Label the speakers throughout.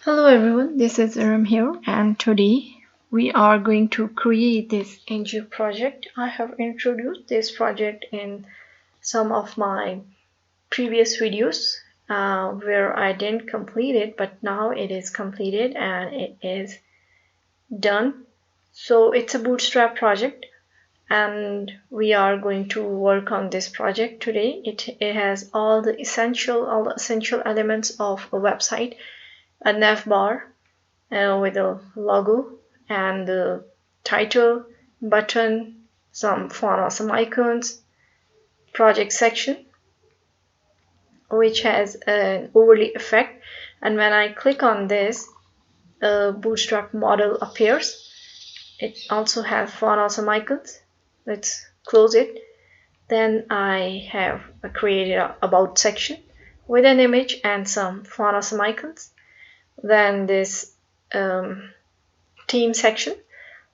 Speaker 1: Hello everyone, this is Aram here, and today we are going to create this NGO project. I have introduced this project in some of my previous videos where I didn't complete it, but now it is completed and it is done. So it's a bootstrap project and we are going to work on this project today. It has all the essential elements of a website, a nav bar with a logo and the title, button, some font or some icons, project section which has an overlay effect, and when I click on this a bootstrap model appears. It also has font or some icons. Let's close it. Then I have created a about section with an image and some font or some icons. Then this theme section.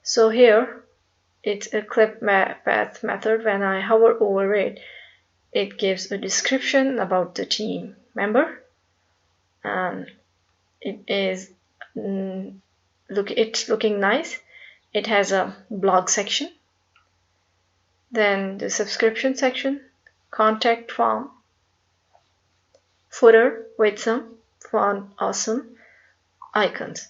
Speaker 1: So here it's a clip path method. When I hover over it, it gives a description about the team member, and it is it's looking nice. It has a blog section, then the subscription section, contact form, footer with some font awesome icons.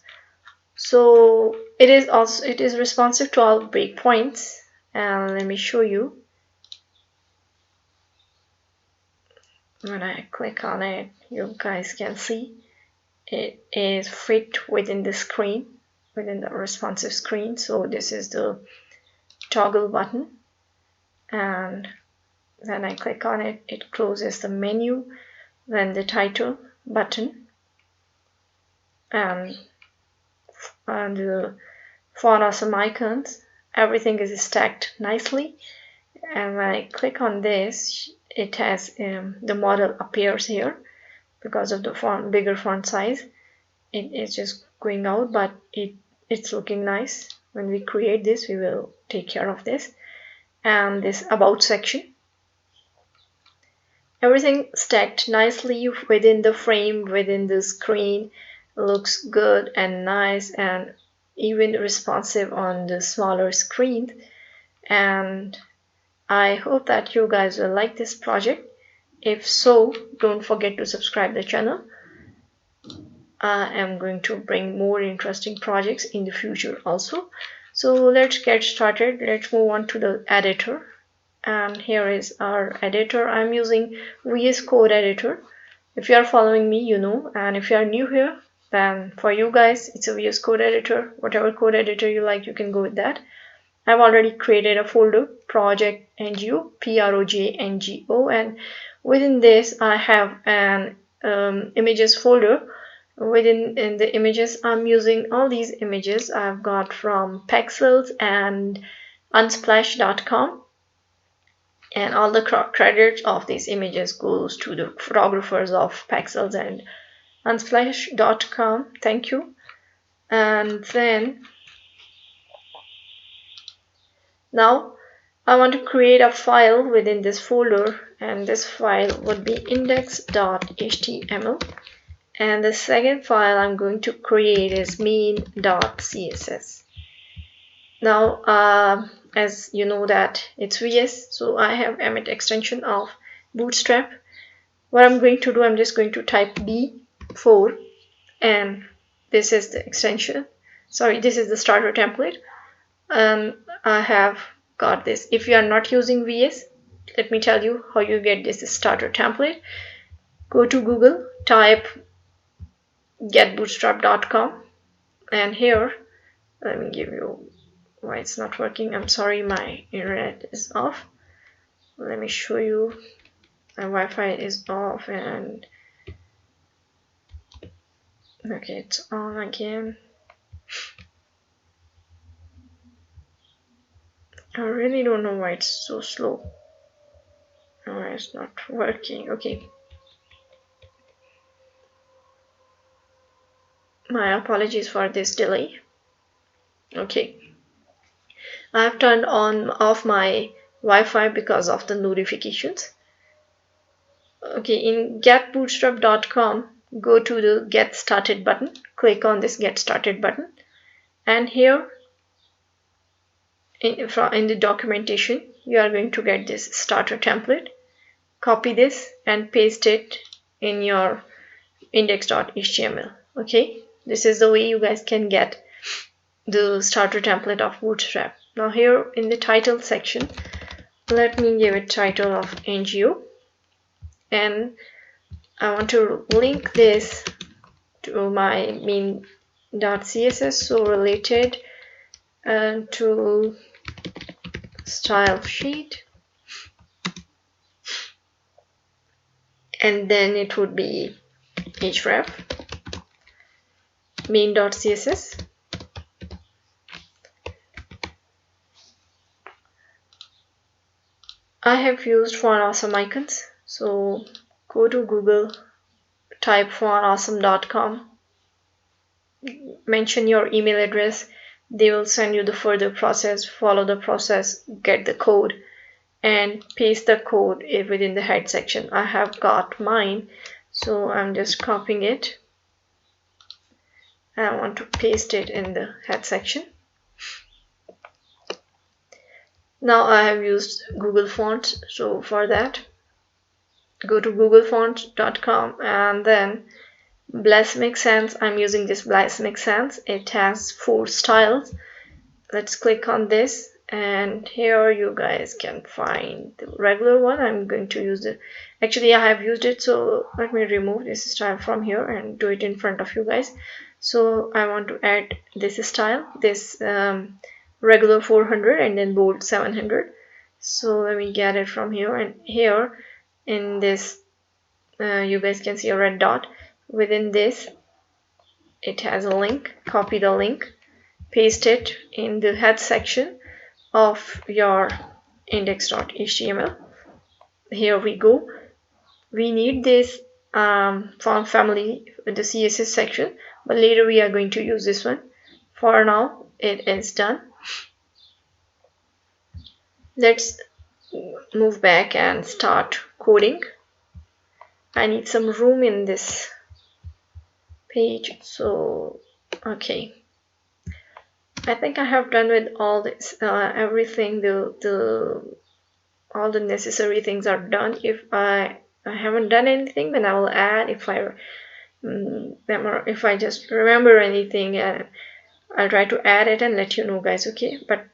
Speaker 1: So it is responsive to all breakpoints, and let me show you. When I click on it, you guys can see it is fit within the screen, within the responsive screen. So this is the toggle button, and when I click on it, it closes the menu, then the title button, and the font or some icons. Everything is stacked nicely, and when I click on this, it has the model appears here because of the bigger font size. It is just going out, but it's looking nice. When we create this, we will take care of this. And this about section, everything stacked nicely within the frame, within the screen, looks good and nice, and even responsive on the smaller screen. And I hope that you guys will like this project. If so, don't forget to subscribe the channel. I am going to bring more interesting projects in the future also. So let's get started. Let's move on to the editor. And here is our editor. I'm using VS Code editor. If you are following me, you know, and if you are new here, then for you guys, it's a VS Code editor. Whatever code editor you like, you can go with that. I've already created a folder, project NGO, PROJNGO, and within this I have an images folder. Within the images, I'm using all these images I've got from Pexels and Unsplash.com, and all the credits of these images goes to the photographers of Pexels and Unsplash.com. Thank you. And then now I want to create a file within this folder, and this file would be index.html, and the second file I'm going to create is main.css. Now as you know that it's VS, so I have emit extension of bootstrap. What I'm going to do, I'm just going to type B4, and this is the extension, sorry, this is the starter template, and I have got this. If you are not using VS, let me tell you how you get this starter template. Go to Google, type getbootstrap.com, and here, let me give you why it's not working. I'm sorry, my internet is off. Let me show you. My Wi-Fi is off, and okay, it's on again. I really don't know why it's so slow. No, it's not working. Okay. My apologies for this delay. Okay. I've turned off my Wi-Fi because of the notifications. Okay, in getbootstrap.com, go to the Get Started button, click on this Get Started button, and here in the documentation you are going to get this starter template. Copy this and paste it in your index.html. Okay, this is the way you guys can get the starter template of Bootstrap. Now here in the title section, let me give it title of NGO, and I want to link this to my main.css, so related to style sheet, and then it would be href main.css. I have used font awesome icons, so go to Google, type fontawesome.com, mention your email address, they will send you the further process, follow the process, get the code, and paste the code within the head section. I have got mine, so I'm just copying it. I want to paste it in the head section. Now I have used Google Fonts, so for that, go to googlefonts.com and then Bless Makes Sense. I'm using this Bless Makes Sense. It has 4 styles. Let's click on this, and here you guys can find the regular one. I'm going to use it. Actually, I have used it, so let me remove this style from here and do it in front of you guys. So I want to add this style, this regular 400 and then bold 700. So let me get it from here, and here in this you guys can see a red dot. Within this it has a link. Copy the link, paste it in the head section of your index.html. Here we go. We need this font family, the CSS section, but later we are going to use this one. For now it is done. Let's move back and start coding. I need some room in this page, so okay, I think I have done with all this, everything. All the necessary things are done. If I haven't done anything, then I will add. If I just remember anything, I'll try to add it and let you know, guys. Okay, but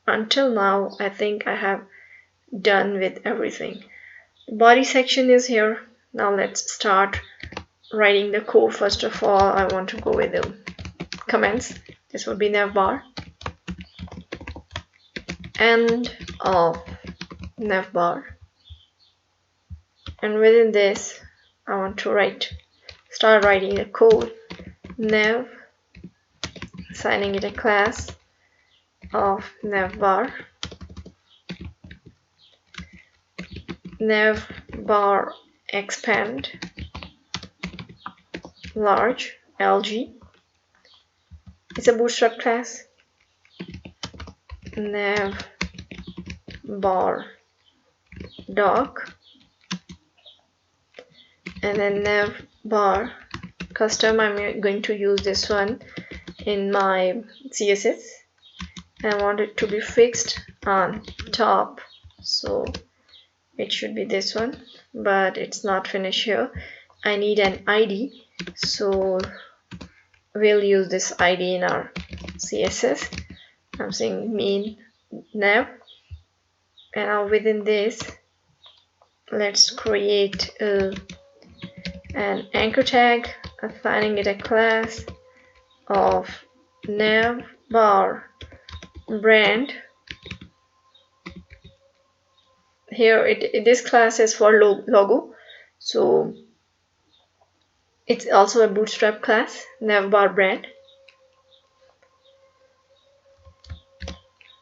Speaker 1: until now I think I have done with everything. The body section is here. Now let's start writing the code. First of all, I want to go with the comments. This would be navbar, end of navbar, and within this I want to start writing the code. Nav, assigning it a class of navbar, navbar expand large LG. It's a bootstrap class. Navbar doc, and then navbar custom. I'm going to use this one in my CSS. I want it to be fixed on top, so it should be this one, but it's not finished here. I need an ID, so we'll use this ID in our CSS. I'm saying main nav, and now within this let's create an anchor tag, assigning it a class of navbar brand. Here this class is for logo, so it's also a bootstrap class, navbar brand.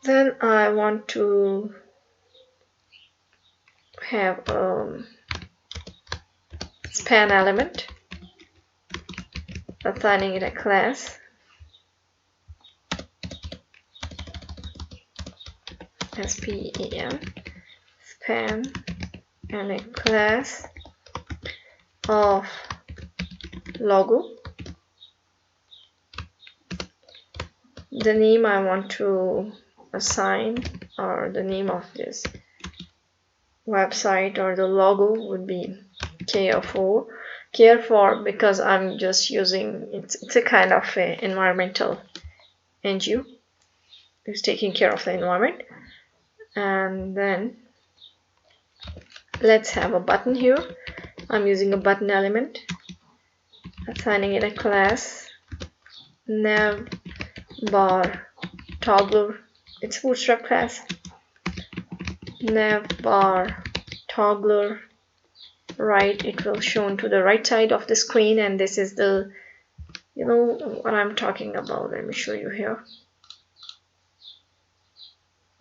Speaker 1: Then I want to have a span element, assigning it a class span, span, and a class of logo. The name I want to assign, or the name of this website or the logo, would be care for, because I'm just using it's a kind of a environmental NGO who's taking care of the environment. And then let's have a button here. I'm using a button element, assigning it a class nav bar toggler. It's a bootstrap class. Nav bar toggler right, it will shown to the right side of the screen, and this is the, you know what I'm talking about. Let me show you here.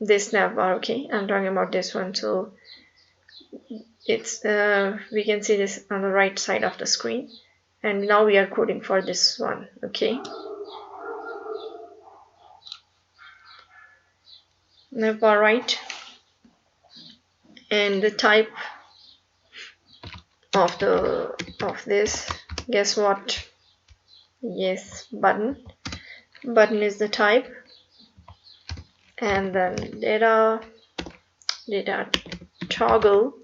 Speaker 1: This nav bar, okay, I'm talking about this one. So it's we can see this on the right side of the screen, and now we are coding for this one. Okay, navbar right, and the type of this, guess what? Yes, button is the type. And then data toggle,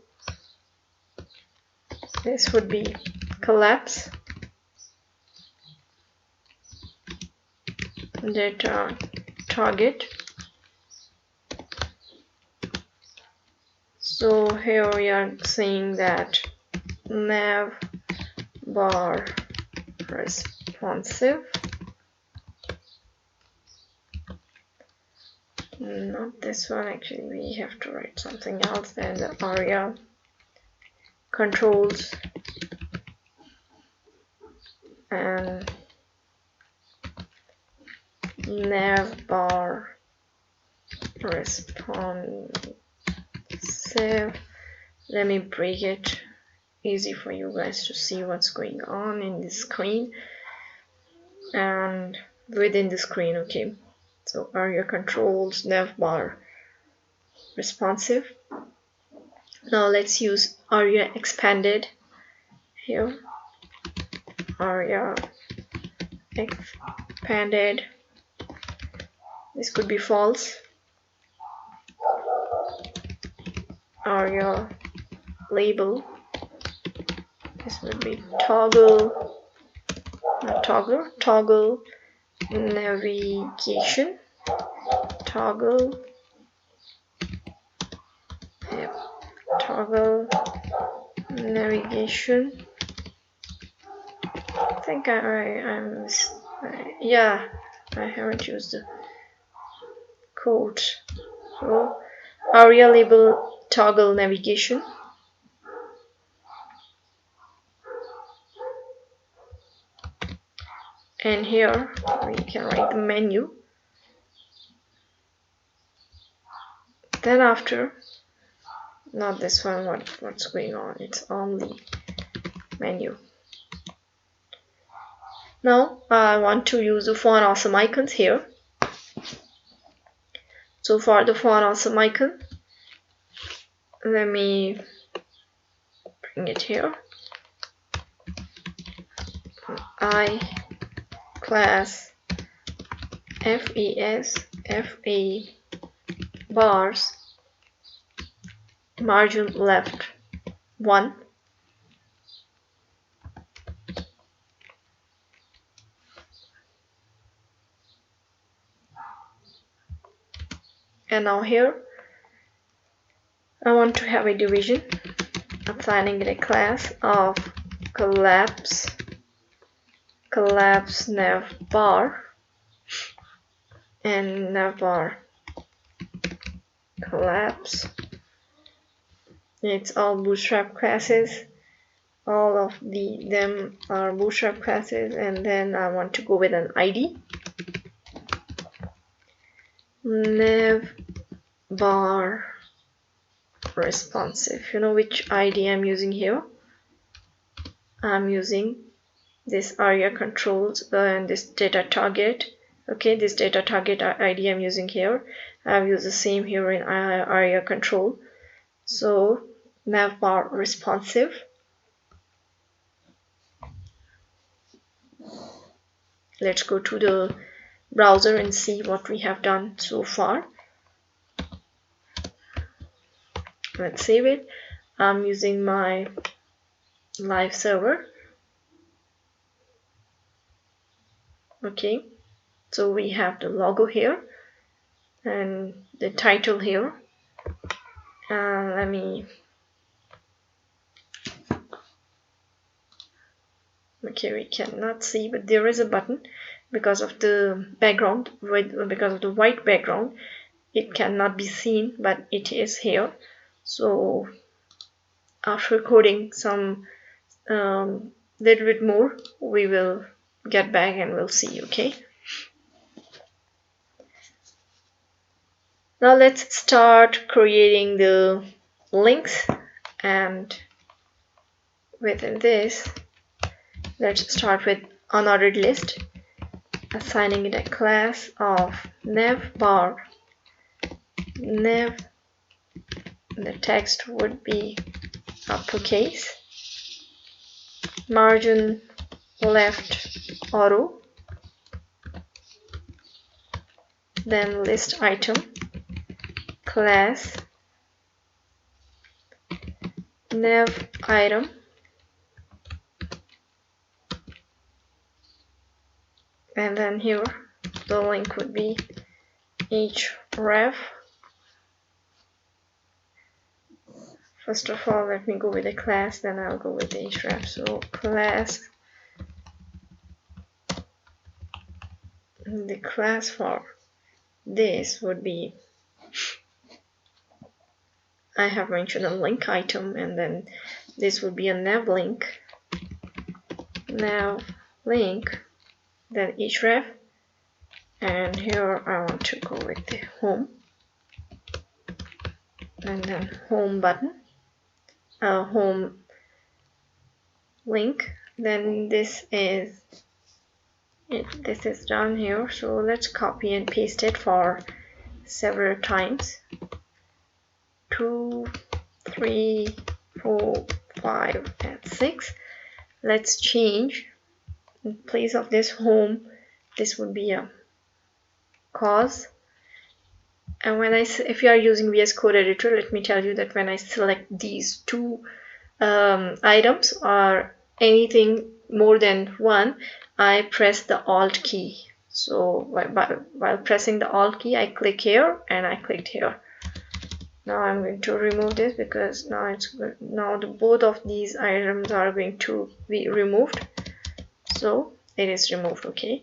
Speaker 1: this would be collapse. Data target. So here we are saying that nav bar responsive, not this one, actually we have to write something else. Then the ARIA controls and nav bar responsive. Let me break it, easy for you guys to see what's going on in the screen and within the screen. Okay, so ARIA controls nav bar responsive. Now let's use ARIA expanded here. ARIA expanded, this could be false. ARIA label, this would be toggle, not toggler, toggle navigation, toggle, yep, toggle navigation. I think yeah, I haven't used the code. So ARIA label toggle navigation. And here we can write the menu. Then after, not this one, what's going on, it's only menu. Now I want to use the font awesome icons here. So for the font awesome icon, let me bring it here. I class FA bars margin left 1. And now here I want to have a division, assigning it a class of collapse nav bar and nav bar collapse. It's all bootstrap classes, all of them are bootstrap classes. And then I want to go with an ID, nav bar responsive. You know which ID I'm using here? I'm using this ARIA controls and this data target. Okay, this data target ID I'm using here. I've used the same here in ARIA control. So nav bar responsive. let's go to the browser and see what we have done so far. Let's save it. I'm using my live server. Okay, so we have the logo here and the title here. Let me, okay, we cannot see, but there is a button. Because of the background, because of the white background, it cannot be seen, but it is here. So after coding some little bit more, we will get back and we'll see. Okay, now let's start creating the links, and within this, let's start with unordered list, assigning it a class of navbar. Nav, the text would be uppercase, margin left auto, then list item, class, nav item, and then here the link would be href. First of all, let me go with the class, then I'll go with the href. So class, the class for this would be, I have mentioned a link item, and then this would be a nav link, then href, and here I want to go with the home, and then home button, home link. Then this is it. This is done here. So let's copy and paste it for several times. 2, 3, 4, 5, and 6. Let's change, in place of this home, this would be a cause. And when if you are using VS Code Editor, let me tell you that when I select these two items or anything more than one, I press the Alt key. So while pressing the Alt key, I click here and I clicked here. Now I'm going to remove this because now both of these items are going to be removed. So it is removed. Okay,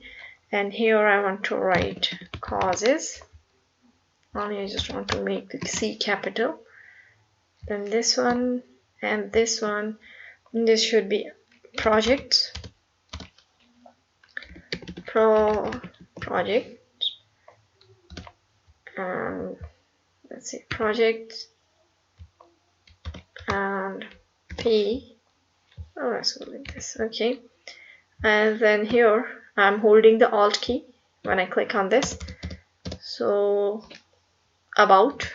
Speaker 1: and here I want to write causes. Only I just want to make the C capital. Then this one and this one. And this should be projects. Project. Let's see, project and P. Oh, let's go with this. Okay, and then here I'm holding the Alt key when I click on this. So about,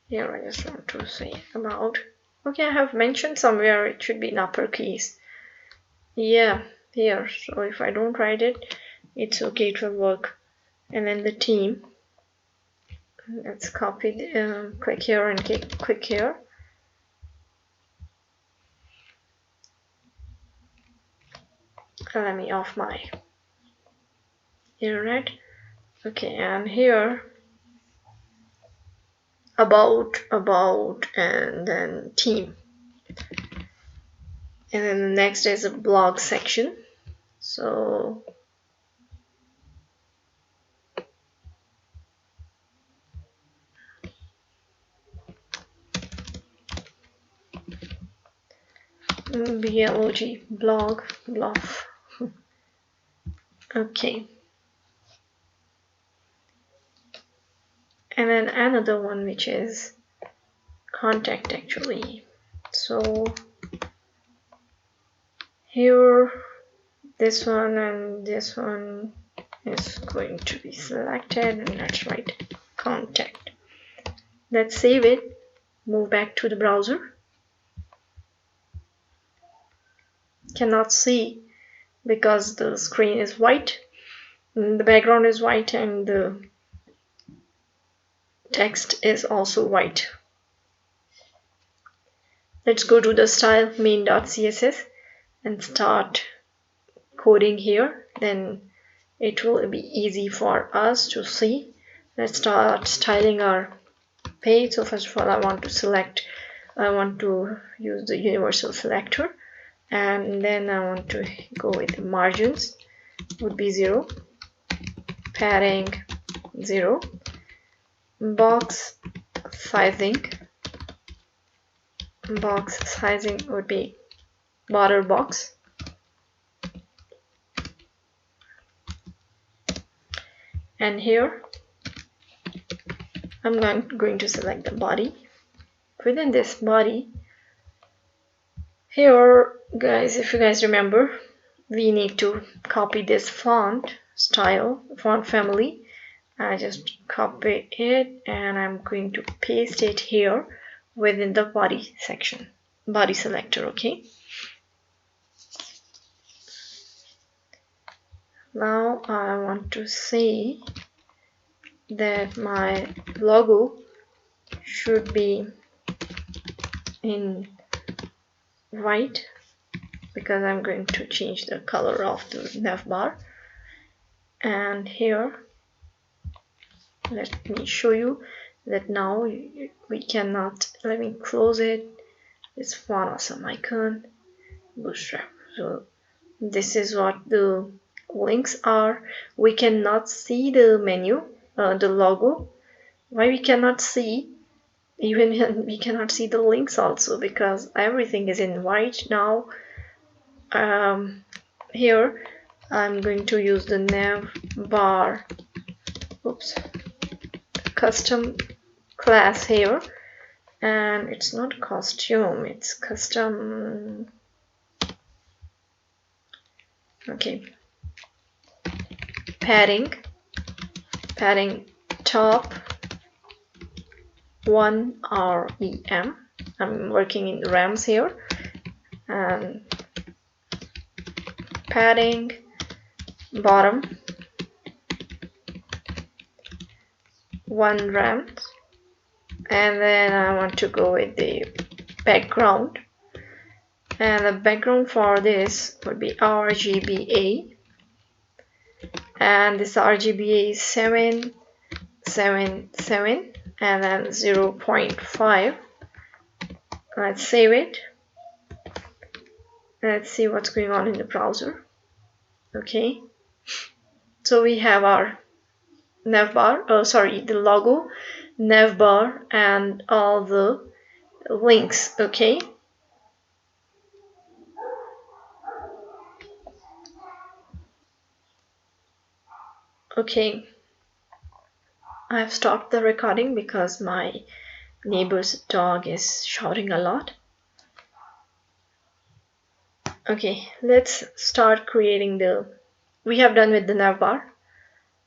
Speaker 1: here I just want to say about. Okay, I have mentioned somewhere it should be in uppercase. Yeah, here. So if I don't write it, it's okay, it will work. And then the team. Let's copy, click here and click here. Let me off my internet. Okay, and here about, and then team. And then the next is a blog section. So blog. Okay, and then another one which is contact actually. So here this one and this one is going to be selected, and let's write contact. Let's save it, move back to the browser. cannot see because the screen is white, the background is white, and the text is also white. Let's go to the style main.css and start coding here. Then it will be easy for us to see. Let's start styling our page. So first of all, I want to use the universal selector, and then I want to go with the margins would be 0, padding 0, box sizing would be border box, and here I'm going to select the body. Within this body, here guys, if you guys remember, we need to copy this font style, font family. I just copy it and I'm going to paste it here within the body section, body selector. Okay, now I want to say that my logo should be in white because I'm going to change the color of the nav bar. And here, let me show you that now we cannot, let me close it, this font awesome icon, bootstrap. So this is what the links are. We cannot see the menu, the logo. Why we cannot see? Even we cannot see the links also because everything is in white now. Here I'm going to use the nav bar custom class here, and it's not costume, it's custom. Okay, padding top 1 rem. I'm working in rems here, and padding bottom 1 rem, and then I want to go with the background, and the background for this would be RGBA, and this RGBA is 777 and then 0.5. Let's save it. Let's see what's going on in the browser. Okay, so we have our navbar, the logo, navbar, and all the links. Okay, I've stopped the recording because my neighbor's dog is shouting a lot. Okay, let's start creating we have done with the navbar.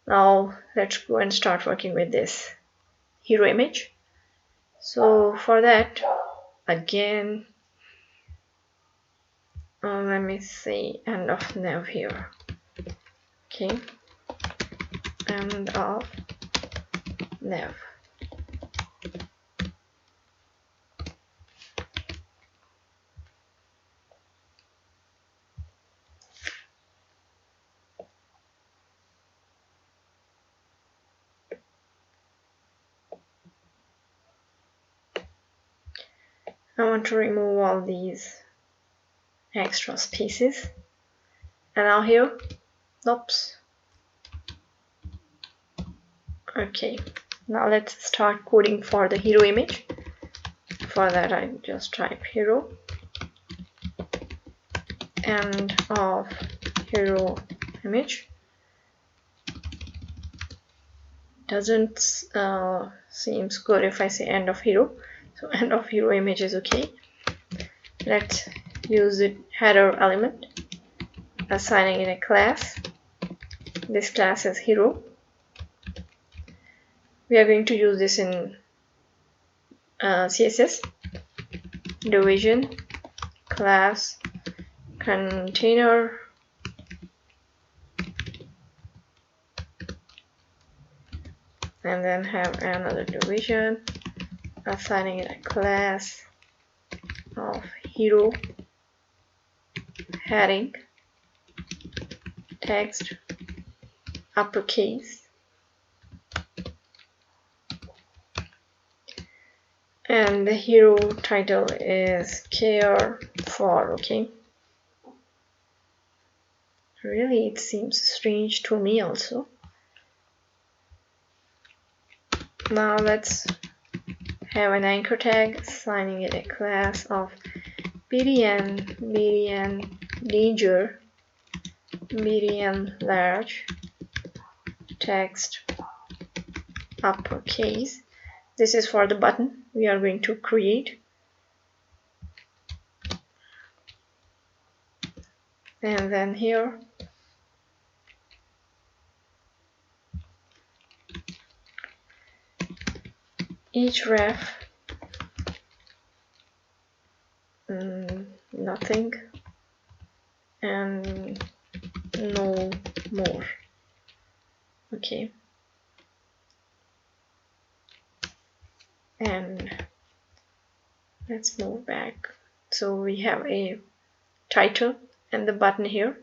Speaker 1: Now let's go and start working with this hero image. So for that, again, let me say end of nav here. Okay, end of nav. I want to remove all these extra spaces. And now here, oops. Okay, now let's start coding for the hero image. For that, I just type hero, end of hero image. Doesn't seems good if I say end of hero. So end of hero image is okay. Let's use the header element, assigning it a class. This class is hero. We are going to use this in CSS, division, class, container, and then have another division, assigning it a class of hero, heading, text, uppercase, and the hero title is care for. Okay, really it seems strange to me also. Now let's have an anchor tag, assigning it a class of BDN, danger, BDN large, text, uppercase. This is for the button we are going to create. And then here each ref, nothing, and no more. Okay, and let's move back. So we have a title and the button here,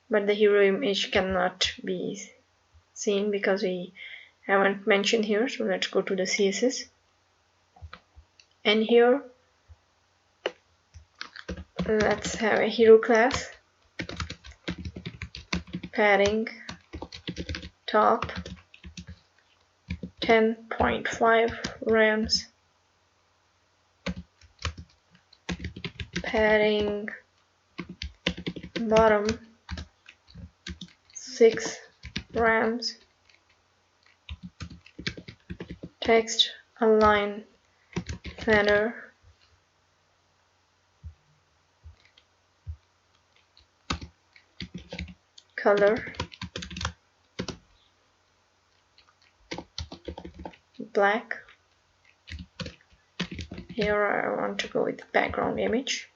Speaker 1: but the hero image cannot be seen because we haven't mentioned here. So let's go to the CSS, and here let's have a hero class, padding top 10.5 rams, padding bottom 6 rams, text align center, color black. Here I want to go with the background image.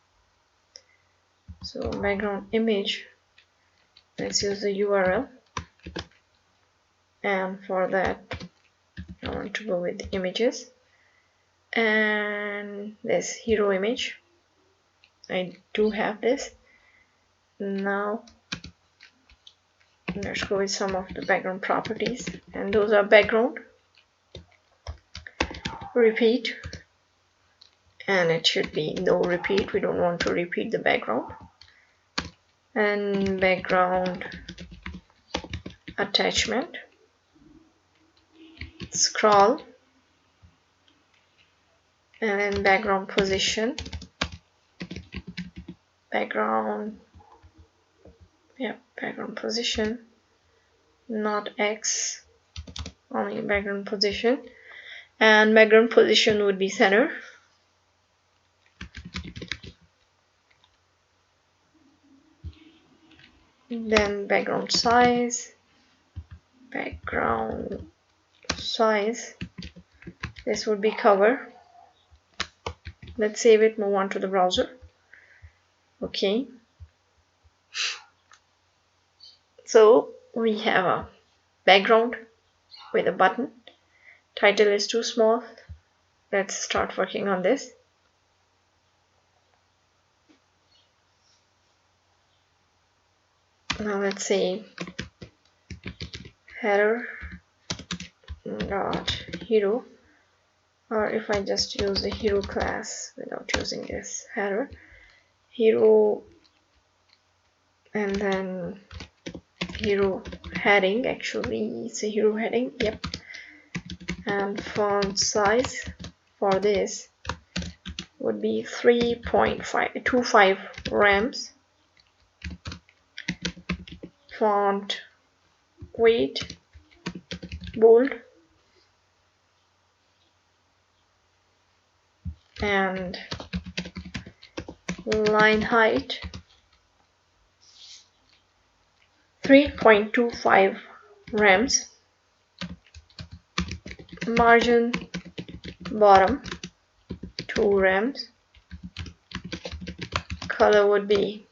Speaker 1: So background image, let's use the URL, and for that I want to go with the images, and this hero image, I do have this. Now let's go with some of the background properties, and those are background, repeat, and it should be no repeat, we don't want to repeat the background, and background attachment, scroll, and then background position, background position, not X, only background position, and background position would be center. Then background size, this would be cover. Let's save it, move on to the browser. Okay, so we have a background with a button. Title is too small. Let's start working on this. Now let's say header dot hero, or if I just use the hero class without using this header, hero, and then hero heading, actually it's a hero heading, yep, and font size for this would be 3.25 rams, font weight bold, and line height 3.25 rams, margin bottom 2 rams, color would be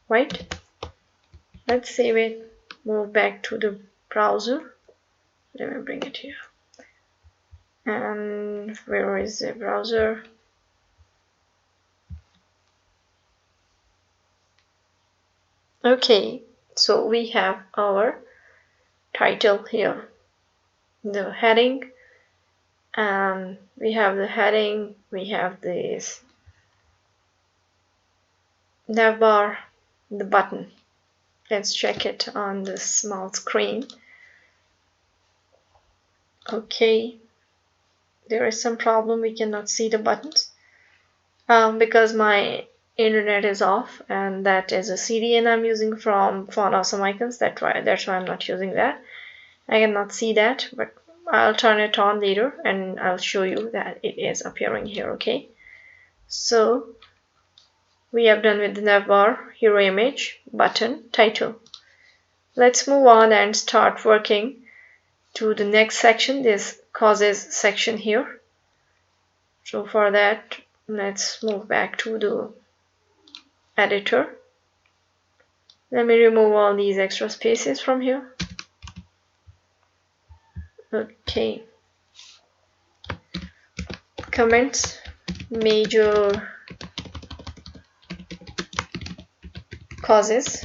Speaker 1: right? Let's save it, move back to the browser. Let me bring it here. And where is the browser? Okay, so we have our title here, the heading, and we have the heading, we have this navbar, the button. Let's check it on the small screen. Okay, there is some problem, we cannot see the buttons because my internet is off, and that is a CDN I'm using from Font Awesome Icons. That's why I'm not using that. I cannot see that, but I'll turn it on later and I'll show you that it is appearing here. Okay, so we have done with the navbar, hero image, button, title. Let's move on and start working to the next section, this causes section here. So for that, let's move back to the editor. Let me remove all these extra spaces from here. Okay. Comments, major causes.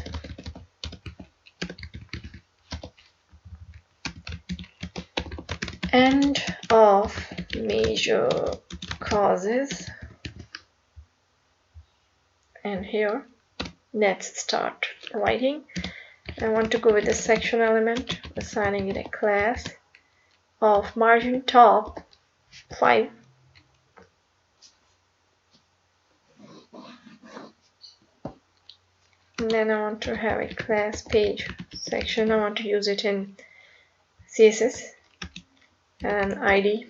Speaker 1: End of major causes. And here, let's start writing. I want to go with the section element, assigning it a class of margin top 5. And then I want to have a class page section. I want to use it in CSS and ID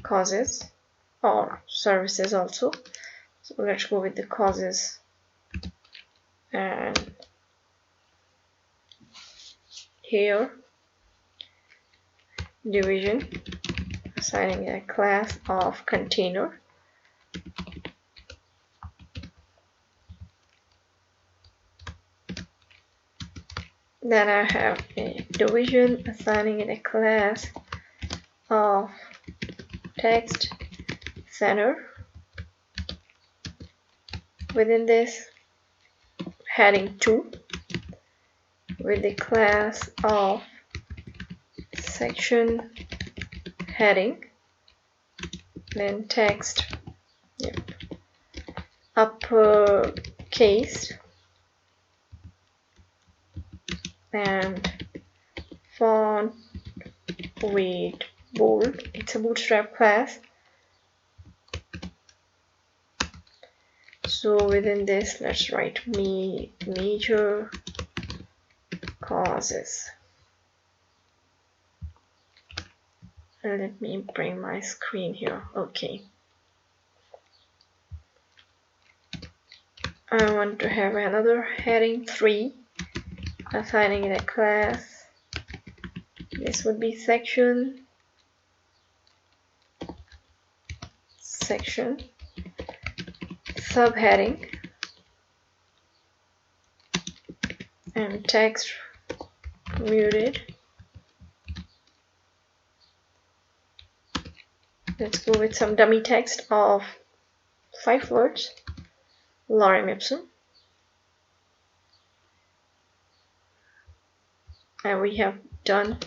Speaker 1: causes or services also. So let's go with the causes, and here division, assigning a class of container. Then I have a division, assigning it a class of text center. Within this, heading 2 with the class of section heading, then text, uppercase, and font weight bold. It's a bootstrap class. So within this, let's write major causes. And let me bring my screen here. Okay. I want to have another heading 3, assigning it a class. This would be section subheading, and text muted. Let's go with some dummy text of 5 words, lorem ipsum. And we have done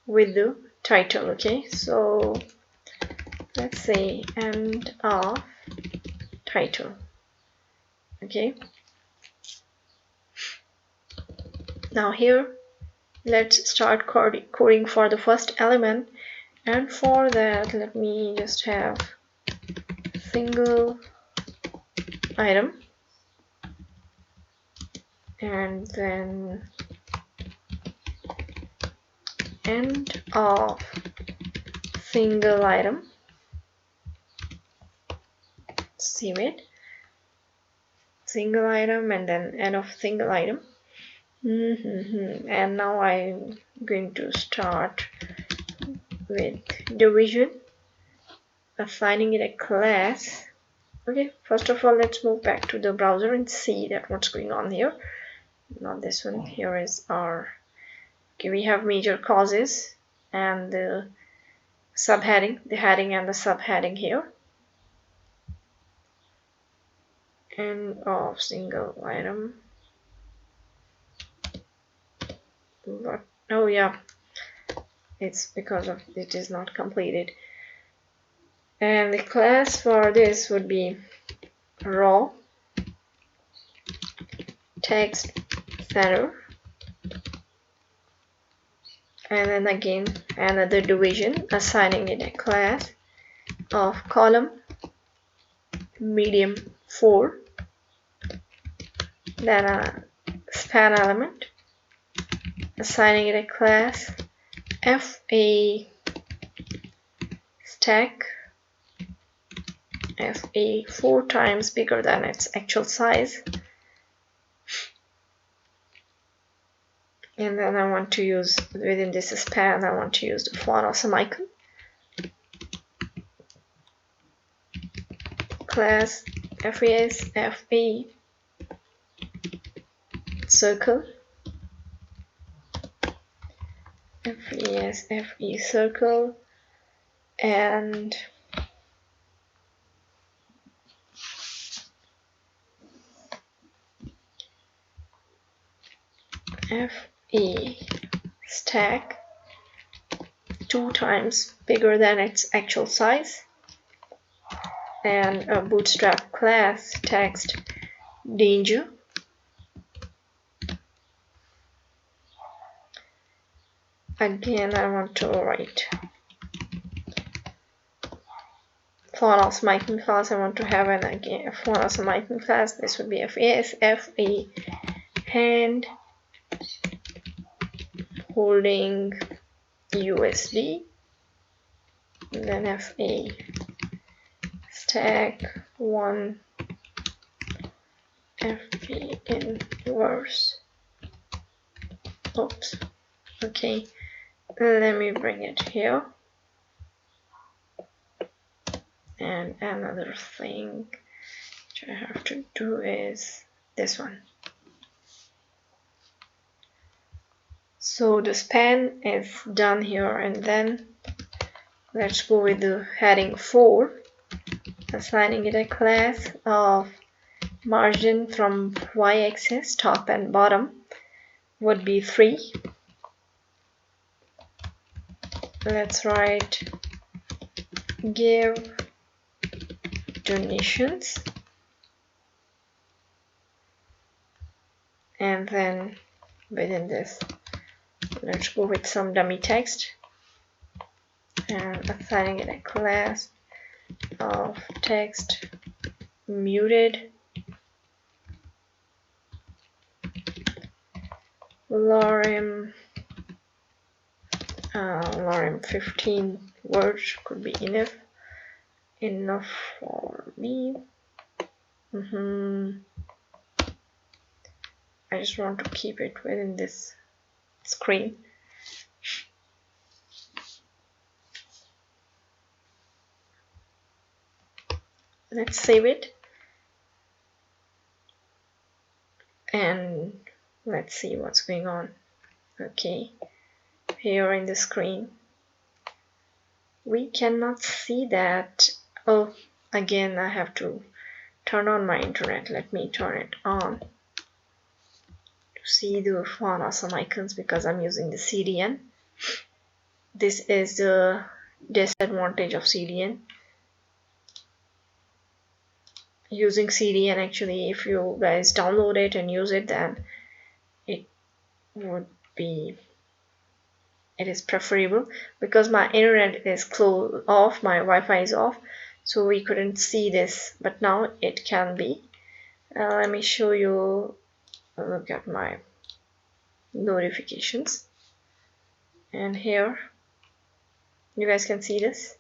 Speaker 1: with the title. Okay, so let's say end of title. Okay, now here let's start coding for the first element, and for that let me just have single item, and then end of single item. Save it, single item, and then end of single item. And now I'm going to start with division, assigning it a class Okay, first of all, let's move back to the browser and see that what's going on here. Not this one. Here is our, okay, we have major causes and the subheading, the heading and the subheading here. End of single item. But, oh yeah, it's because of it is not completed. And the class for this would be raw text center, and then again another division, assigning it a class of column medium 4, then a span element, assigning it a class FA stack, FA 4 times bigger than its actual size. And then I want to use, within this span, I want to use the font awesome icon. Class FAS FA circle, FAS FE circle, and FE stack 2 times bigger than its actual size, and a bootstrap class text danger. Again, I want to write font awesome icon class. I want to have an again font awesome icon class. This would be FAS FA hand holding USD, and then FA stack 1 FA inverse. Oops. Okay, let me bring it here. And another thing which I have to do is this one. So the span is done here, and then let's go with the heading 4, assigning it a class of margin from y-axis, top and bottom, would be 3. Let's write give donations, and then within this let's go with some dummy text and assigning it a class of text muted lorem 15 words could be enough for me. I just want to keep it within this screen. Let's save it and let's see what's going on. Okay, here in the screen we cannot see that. Oh, again I have to turn on my internet. Let me turn it on to see the font awesome icons because I'm using the CDN. This is the disadvantage of CDN. Using CDN, actually, if you guys download it and use it, then it is preferable, because my internet is off, my Wi-Fi is off, so we couldn't see this, but now it can be. Let me show you. Look at my notifications, and here you guys can see this.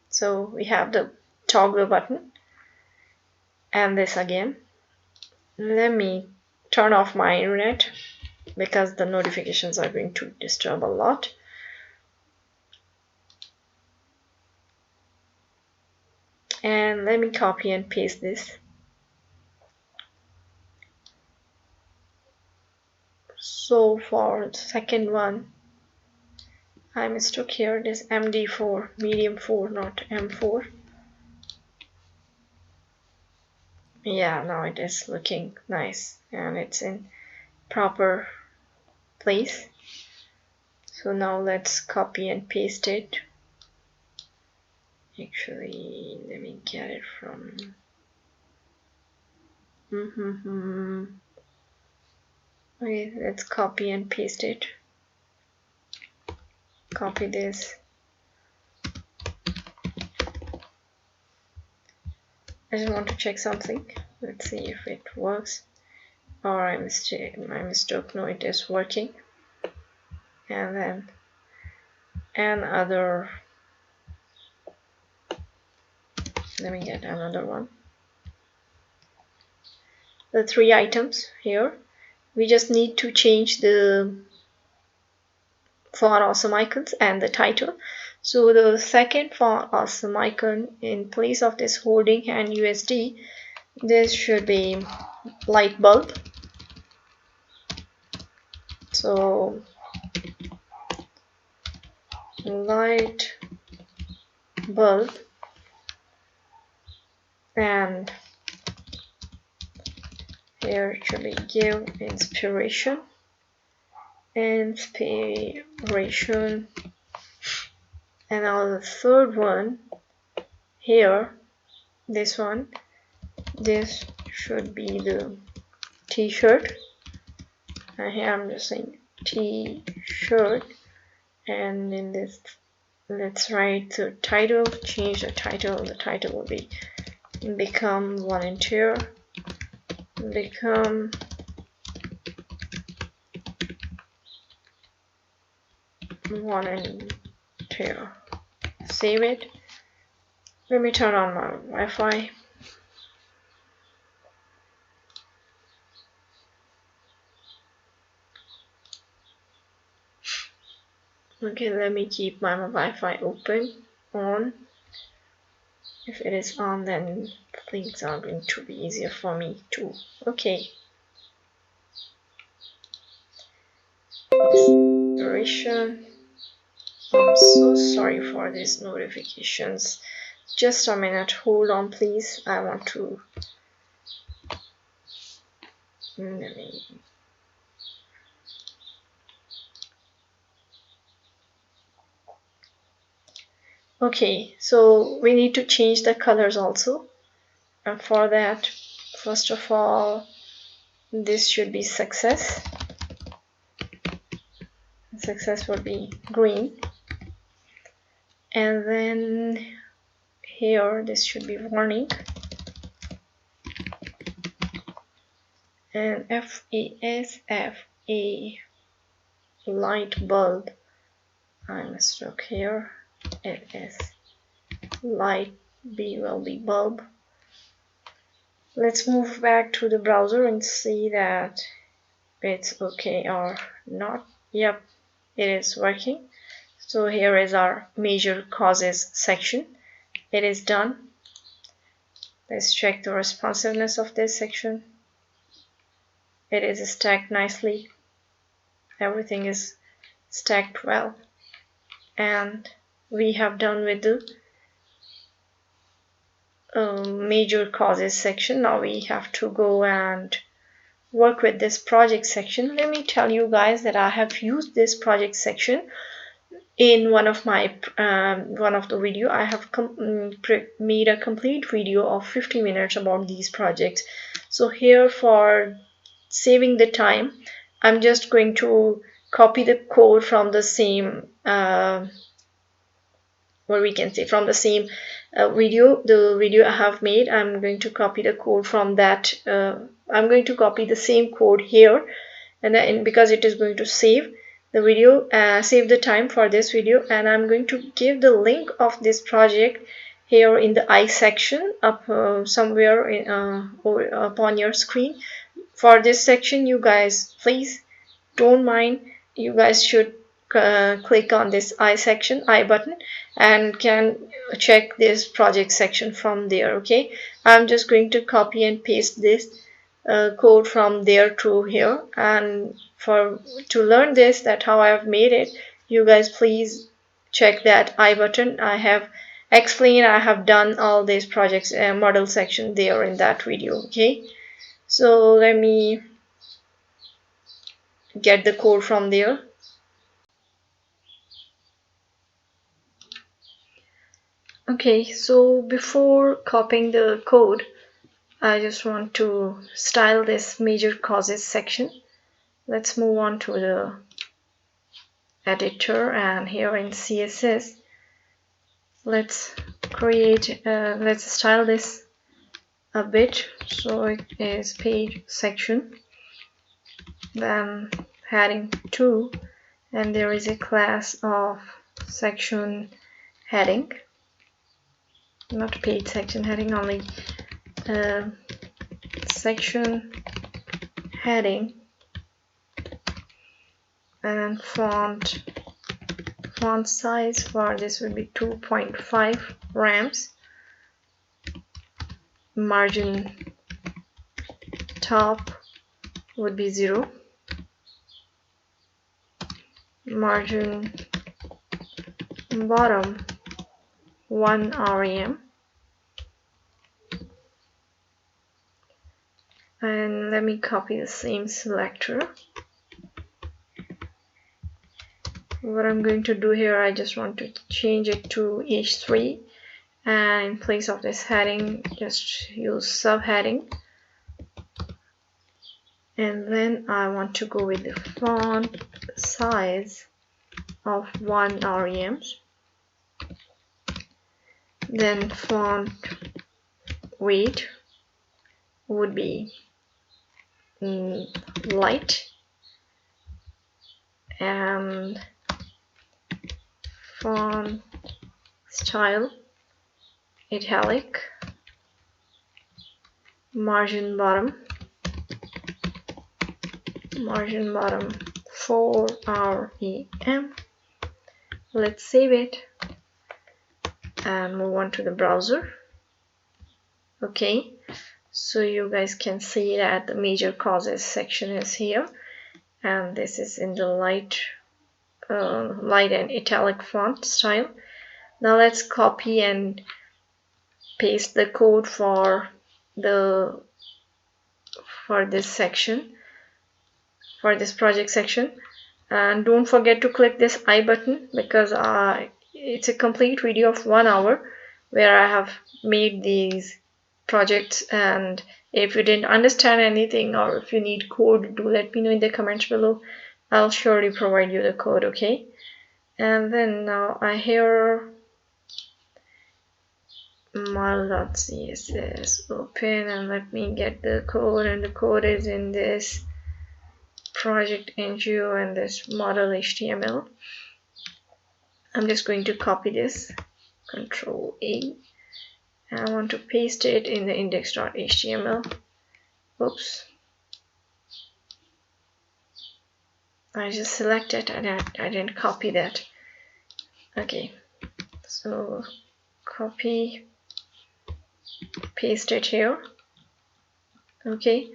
Speaker 1: So we have the toggle button and this again. Let me turn off my internet because the notifications are going to disturb a lot. And let me copy and paste this. So for the second one, I mistook here this MD4, medium 4, not M4. Yeah, now it is looking nice and it's in proper place. So now let's copy and paste it. Actually, let me get it from okay, let's copy and paste it. Copy this. I just want to check something. Let's see if it works. Or I mistook. No, it is working. And then another. Let me get another one. The 3 items here. We just need to change the font awesome icons and the title. So the second font awesome icon, in place of this holding hand USD, this should be light bulb. So light bulb, and here it should be give inspiration. And now the third one here, this one, this should be the t-shirt. And here I'm just saying t-shirt, and in this let's write the title, change the title. The title will be become volunteer, become volunteer. Save it. Let me turn on my Wi-Fi. Okay, let me keep my Wi-Fi on. If it is on, then things are going to be easier for me too. Okay. Inspiration. I'm so sorry for these notifications. Just a minute, hold on please. I want to okay, so we need to change the colors also, and for that, first of all, this should be success. Success will be green, and then here this should be warning, and FASFA light bulb. I mistook here. It is light, B will be bulb. Let's move back to the browser and see that it's okay or not. Yep, it is working. So here is our major causes section. It is done. Let's check the responsiveness of this section. It is stacked nicely. Everything is stacked well. And we have done with the major causes section. Now we have to go and work with this project section. Let me tell you guys that I have used this project section in one of the video. I have made a complete video of 50 minutes about these projects. So here, for saving the time, I'm just going to copy the code from the same video, the video I have made. I'm going to copy the code from that. I'm going to copy the same code here, and then because it is going to save the video, save the time for this video, and I'm going to give the link of this project here in the I section up somewhere upon your screen. For this section, you guys please don't mind. You guys should click on this I button and can check this project section from there. Okay, I'm just going to copy and paste this code from there to here, and to learn this, that how I have made it, you guys please check that I button. I have explained, I have done all these projects model section there in that video. Okay, so let me get the code from there. Okay, so before copying the code, I just want to style this major causes section. Let's move on to the editor, and here in CSS, let's style this a bit so it is page section, then heading 2, and there is a class of section heading, not page section heading, only section heading, and font size for this would be 2.5 rams, margin top would be 0, margin bottom 1 rem, and let me copy the same selector. What I'm going to do here, I just want to change it to H3, and in place of this heading just use subheading, and then I want to go with the font size of 1 rem, then font weight would be light, and font style italic, margin bottom 4 rem. Let's save it and move on to the browser. Okay, so you guys can see that the major causes section is here, and this is in the light and italic font style. Now let's copy and paste the code for this section, for this project section, and don't forget to click this I button, because it's a complete video of 1 hour where I have made these projects, and if you didn't understand anything or if you need code, do let me know in the comments below. I'll surely provide you the code. Okay, and then now I hear model.css open, and let me get the code, and the code is in this project NGO and this model HTML. I'm just going to copy this, Control A, and I want to paste it in the index.html. Oops, I just selected and I didn't copy that. Okay, so copy, paste it here. Okay,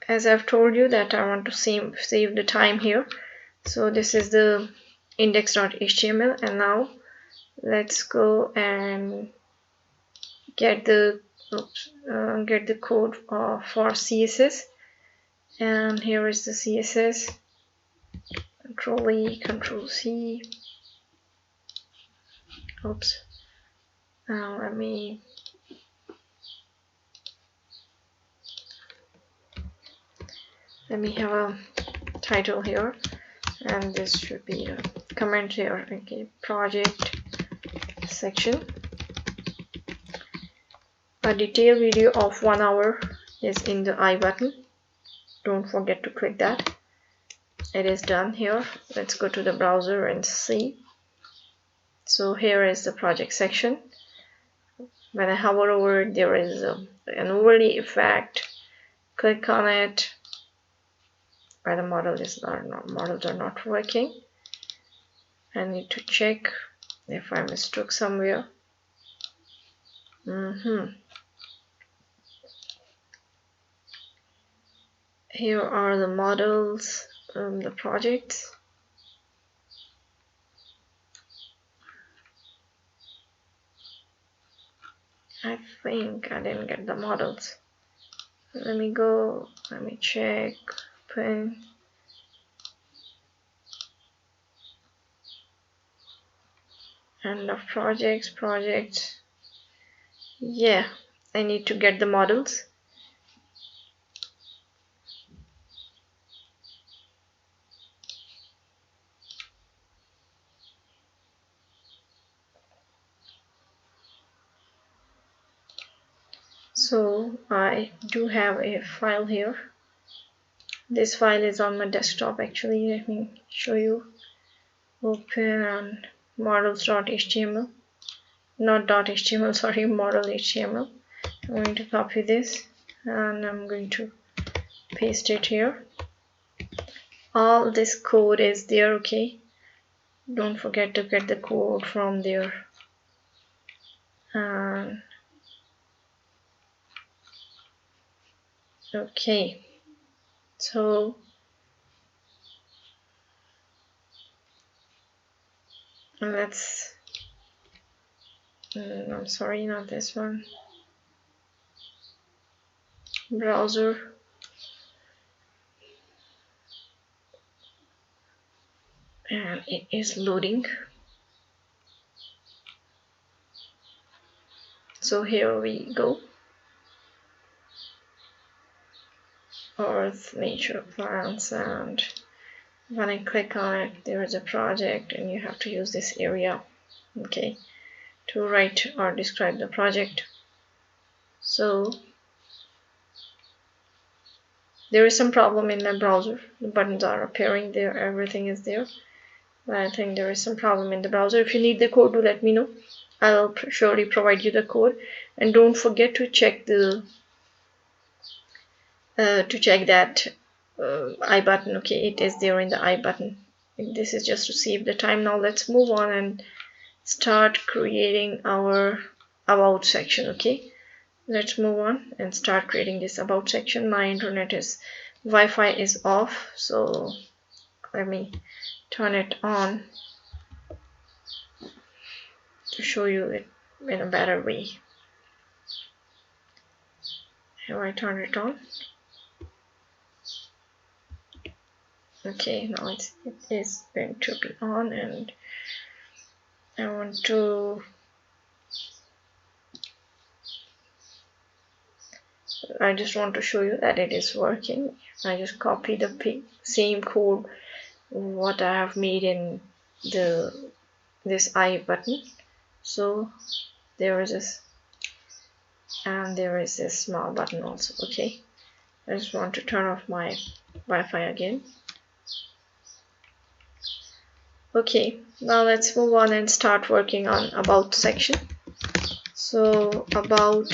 Speaker 1: as I've told you that I want to save the time here, so this is the index.html, and now let's go and get the code for CSS, and here is the CSS. Control E, Control C. Oops. Now let me have a title here, and this should be a comment here. Okay, project section. A detailed video of 1 hour is in the I button. Don't forget to click that. It is done here. Let's go to the browser and see. So here is the project section. When I hover over it, there is an overlay effect. Click on it, why the models are not working. I need to check if I mistook somewhere. Here are the models, the projects. I think I didn't get the models. Let me check. Open. End of projects. Yeah, I need to get the models. So I do have a file here. This file is on my desktop actually. Let me show you. Open models.html. Not .html, sorry, model.html. I'm going to copy this and I'm going to paste it here. All this code is there, okay? Don't forget to get the code from there. Okay, so let's, I'm sorry, not this one. Browser. And it is loading. So here we go. Earth, nature, plants, and when I click on it, there is a project and you have to use this area, okay, to write or describe the project. So there is some problem in my browser. The buttons are appearing there, everything is there, but I think there is some problem in the browser. If you need the code, do let me know. I'll surely provide you the code, and don't forget to check the that I button. Okay, it is there in the I button. This is just to save the time. Now let's move on and start creating our about section. Okay, let's move on and start creating this about section. My internet is Wi-Fi is off, so let me turn it on to show you it in a better way. Have I turned it on? Okay, now it is going to be on, and I just want to show you that it is working. I just copy the same code what I have made in this I button. So there is this, and there is this small button also. Okay, I just want to turn off my Wi-Fi again. Okay, now let's move on and start working on about section. So about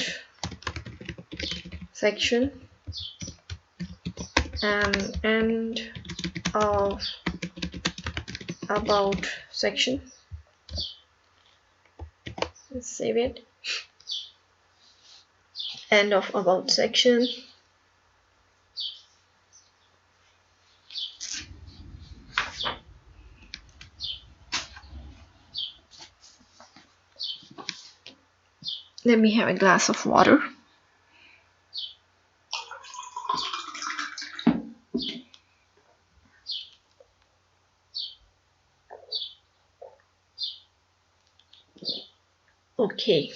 Speaker 1: section and end of about section. Let's save it. End of about section. Let me have a glass of water. Okay,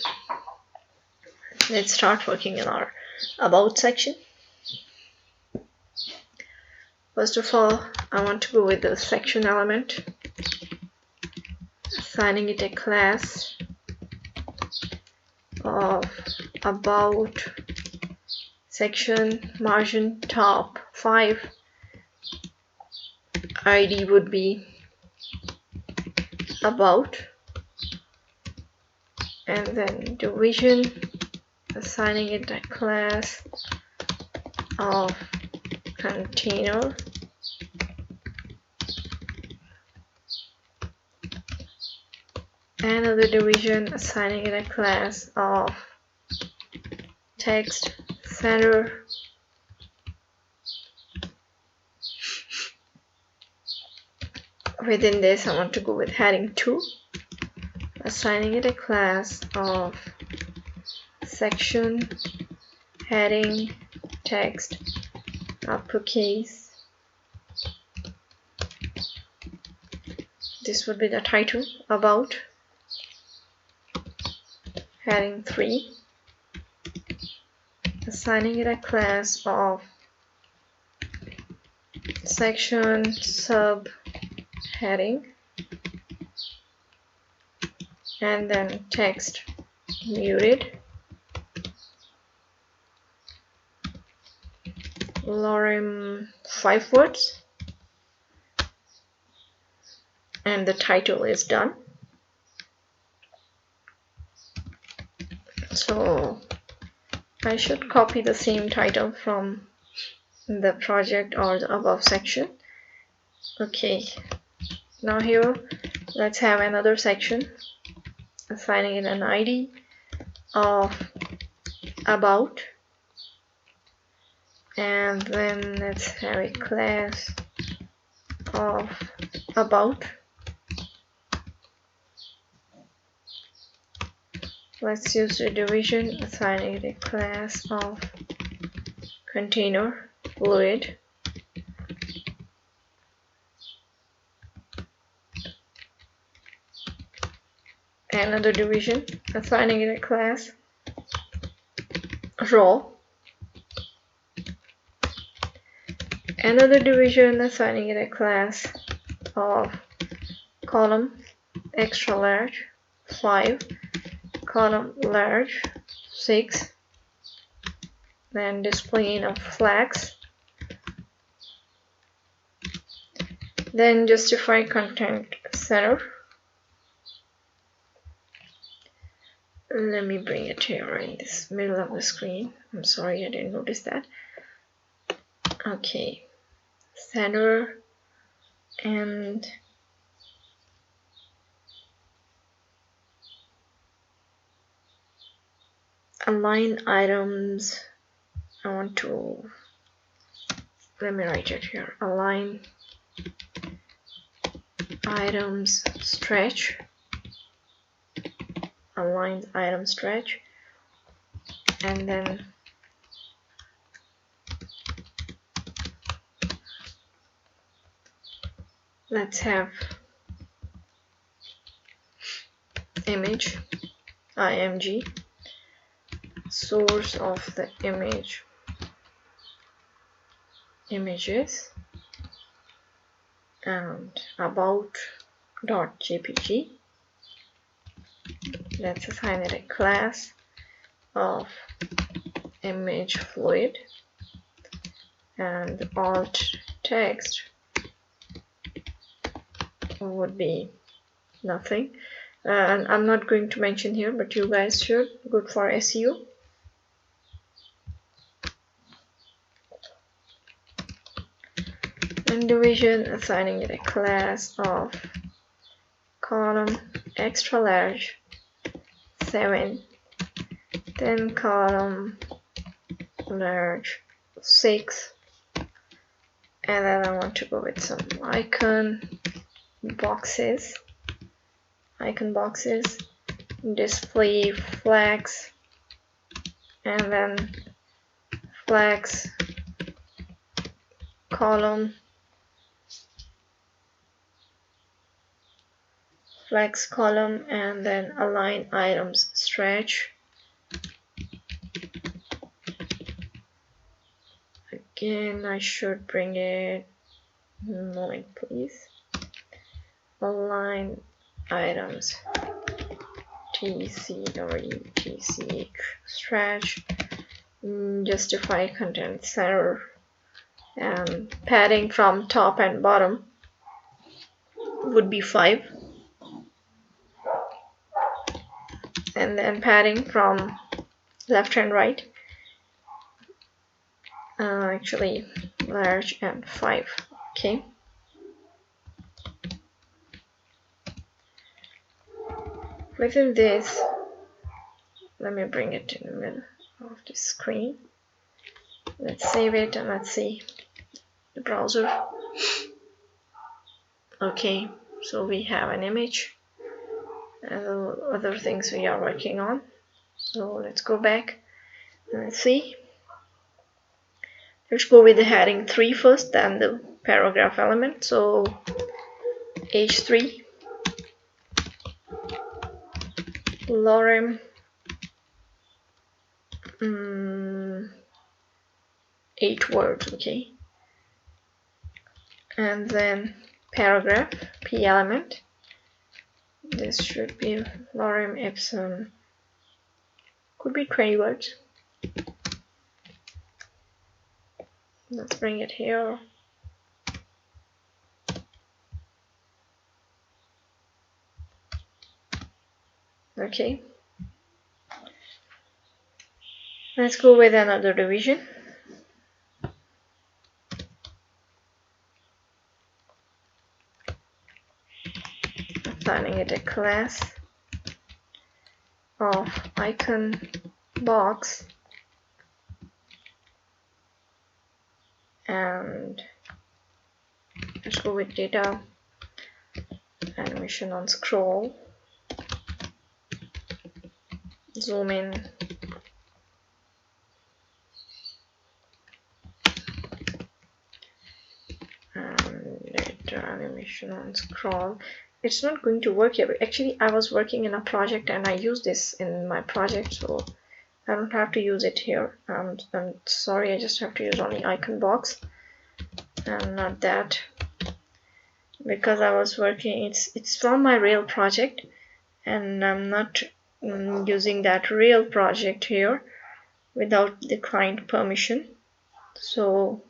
Speaker 1: let's start working in our about section. First of all, I want to go with the section element, assigning it a class of about section margin top 5. ID would be about, and then division, assigning it a class of container Another division, assigning it a class of text center. Within this, I want to go with heading 2, assigning it a class of section heading text uppercase. This would be the title. About, heading 3, assigning it a class of section sub heading, and then text muted, lorem 5 words, and the title is done. So I should copy the same title from the project or the above section. Okay, now here let's have another section, assigning it an ID of about, and then let's have a class of about. Let's use the division, assigning it a class of container fluid. Another division, assigning it a class raw. Another division, assigning it a class of column extra large 5, column large 6, then displaying of flags, then justify content center. Let me bring it here in this middle of the screen. I'm sorry, I didn't notice that. Okay, center, and align items. I want to, let me write it here, align items stretch, align item stretch, and then let's have image img, source of the images, and about.jpg. Let's assign it a class of image fluid, and alt text would be nothing, and I'm not going to mention here, but you guys should, good for SEO. And division, assigning it a class of column extra large 7, then column large 6, and then I want to go with some icon boxes, display flags, and then flags column, and then align items stretch. Again, I should bring it, moment please, align items TC or ETC stretch, justify content center, and padding from top and bottom would be 5, and then padding from left and right, actually large and 5. Okay, within this, let me bring it in the middle of the screen. Let's save it and let's see the browser. Okay, so we have an image and other things we are working on. So let's go back and let's see. Let's go with the heading 3 first, then the paragraph element. So H3, lorem 8 words, okay. And then paragraph, P element. This should be lorem ipsum, could be 20 words. Let's bring it here. Okay. Let's go with another division. Assigning it a class of icon box, and let's go with data animation on scroll, zoom in, and data animation on scroll. It's not going to work here, but actually I was working in a project and I use this in my project, so I don't have to use it here. I'm sorry, I just have to use only icon box and not that, because I was working, it's from my real project and I'm not using that real project here without the client permission. So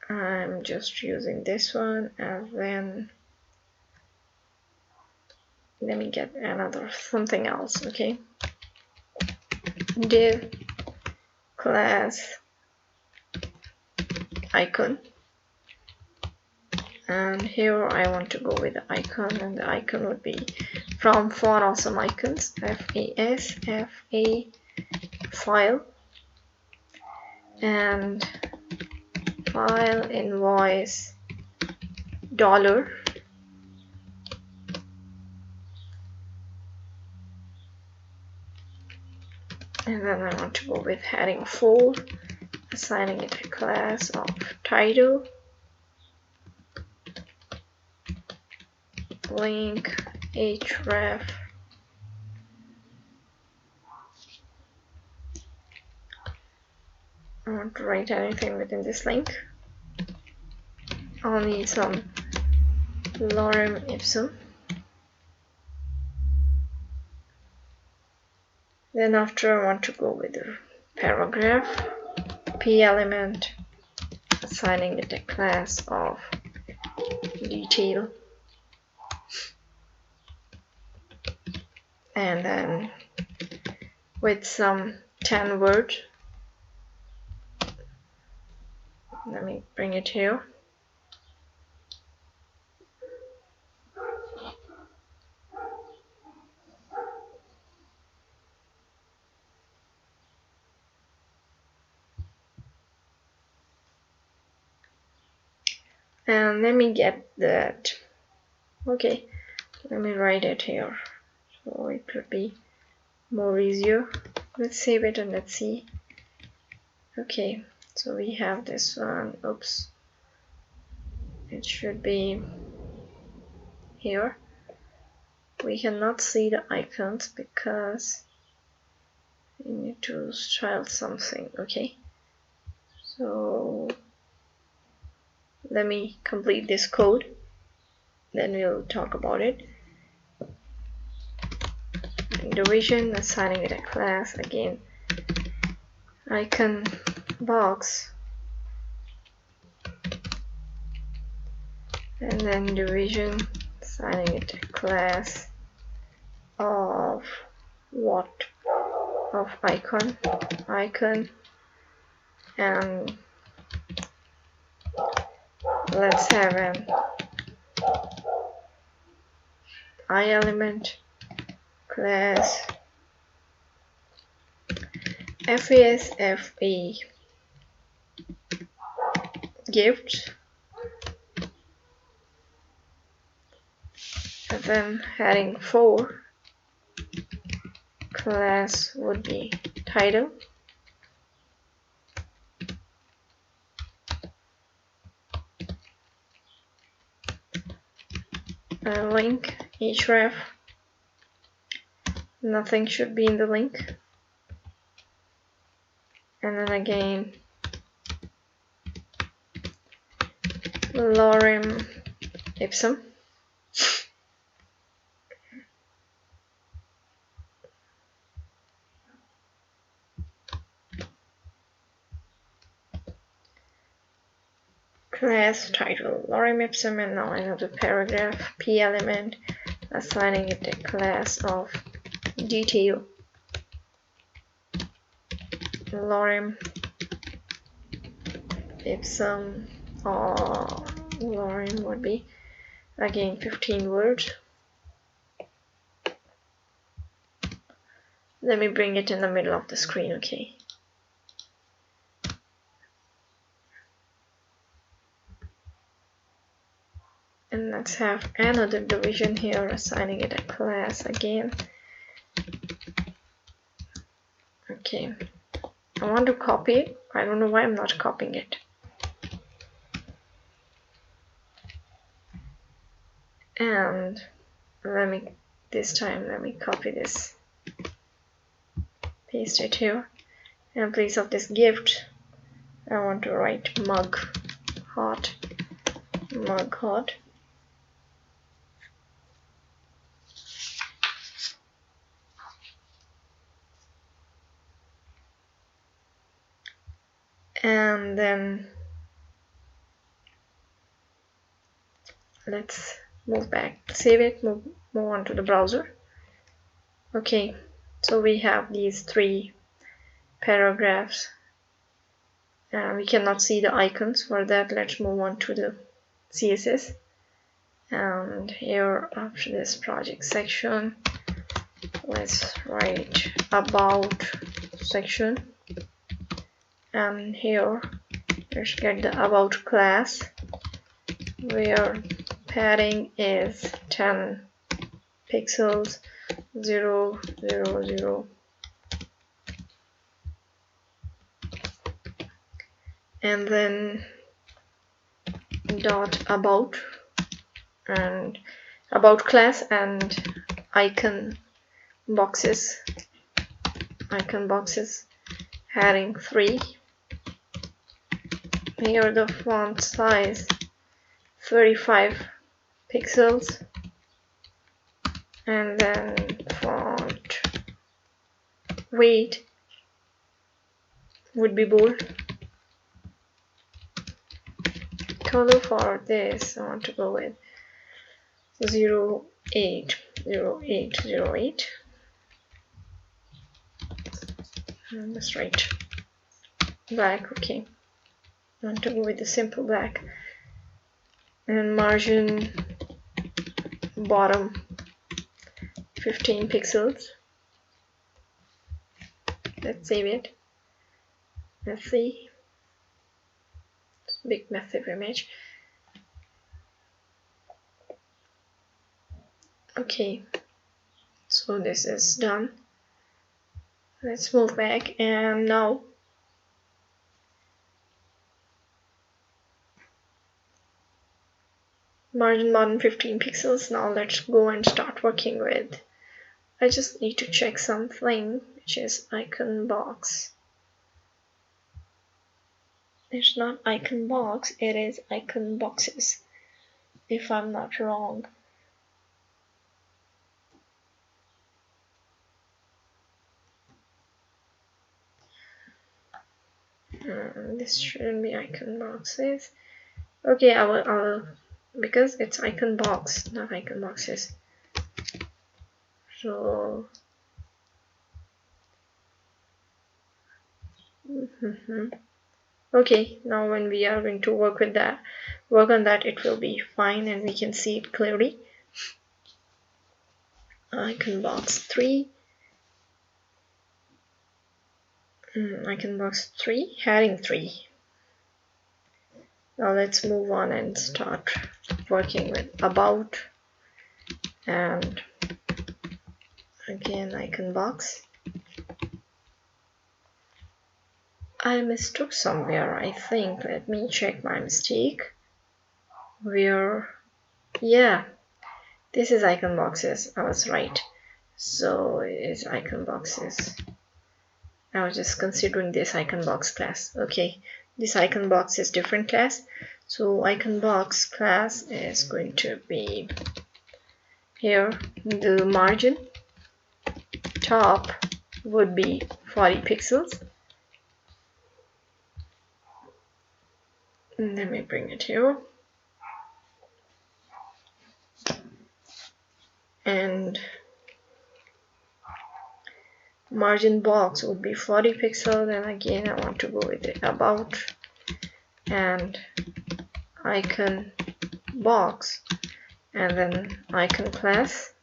Speaker 1: I'm just using this one, and then let me get another something else. Okay, div class icon, and here I want to go with the icon, and the icon would be from For Awesome Icons, FAS file, and file invoice dollar, and then I want to go with heading 4, assigning it a class of title, link href, I don't want to write anything within this link, only some lorem ipsum. Then after I want to go with the paragraph, P element, assigning it a class of detail, and then with some 10 words, let me bring it here. And let me get that. Okay, let me write it here so it could be more easier. Let's save it and let's see. Okay, so we have this one. Oops, it should be here. We cannot see the icons because we need to style something. Okay, so let me complete this code, then we'll talk about it. Division, assigning it a class, again icon box, and then division, assigning it a class of what, of icon, and let's have an I element class FASFE gift, and then heading 4 class would be title, link href, nothing should be in the link, and then again lorem ipsum, class title lorem ipsum, and now another paragraph p element, assigning it a class of detail lorem ipsum, or lorem would be again 15 words. Let me bring it in the middle of the screen, okay? And let's have another division here, assigning it a class again. Okay, I want to copy it. I don't know why I'm not copying it. And this time let me copy this, paste it here. In place of this gift, I want to write mug hot. And then let's move back, save it, move on to the browser. Okay, so we have these 3 paragraphs. We cannot see the icons. For that, let's move on to the CSS. And here, after this project section, let's write about section. And here, let's get the about class, where padding is 10 pixels, 0, 0, 0. And then dot about, and about class, and icon boxes heading 3. Here the font size 35 pixels, and then font weight would be bold. Color for this, I want to go with 080808. And that's right, black. Okay, I want to go with the simple black. And margin bottom 15 pixels. Let's save it. Let's see. Big massive image. Okay, so this is done. Let's move back, and now margin bottom 15 pixels. Now let's go and start working with, I just need to check something, which is icon box. It's not icon box, it is icon boxes, if I'm not wrong. This shouldn't be icon boxes. Okay, I will, because it's icon box, not icon boxes. So okay, now when we are going to work on that, it will be fine and we can see it clearly. icon box 3, icon box 3, heading 3. Now let's move on and start working with about, and again icon box. I mistook somewhere, I think. Let me check my mistake. Where, yeah, this is icon boxes. I was right. So it is icon boxes. I was just considering this icon box class. Okay, this icon box is different class. So icon box class is going to be here. The margin top would be 40 pixels. Let me bring it here. And margin box would be 40 pixels, and again I want to go with the about, and icon box, and then icon class,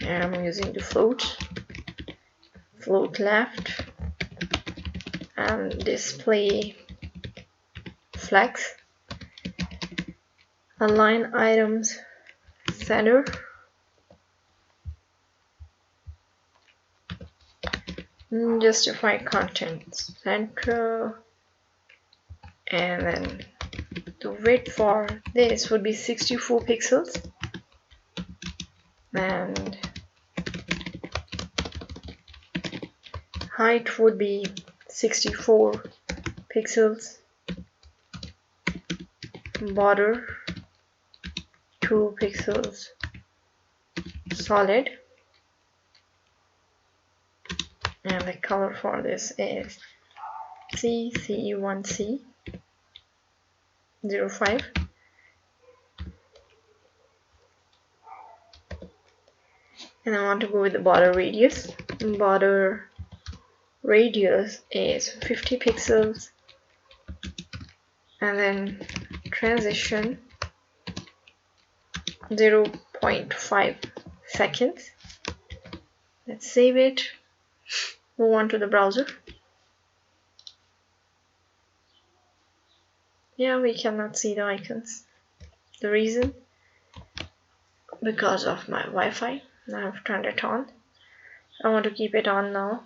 Speaker 1: and I'm using the float left, and display flex, align items center, justify content center, and then the width for this would be 64 pixels, and height would be 64 pixels, border 2 pixels solid, and the color for this is CC1C05, and I want to go with the border radius. Border radius is 50 pixels, and then transition 0.5 seconds. Let's save it. Move on to the browser. Yeah, we cannot see the icons. The reason? Because of my Wi-Fi. I have turned it on. I want to keep it on now.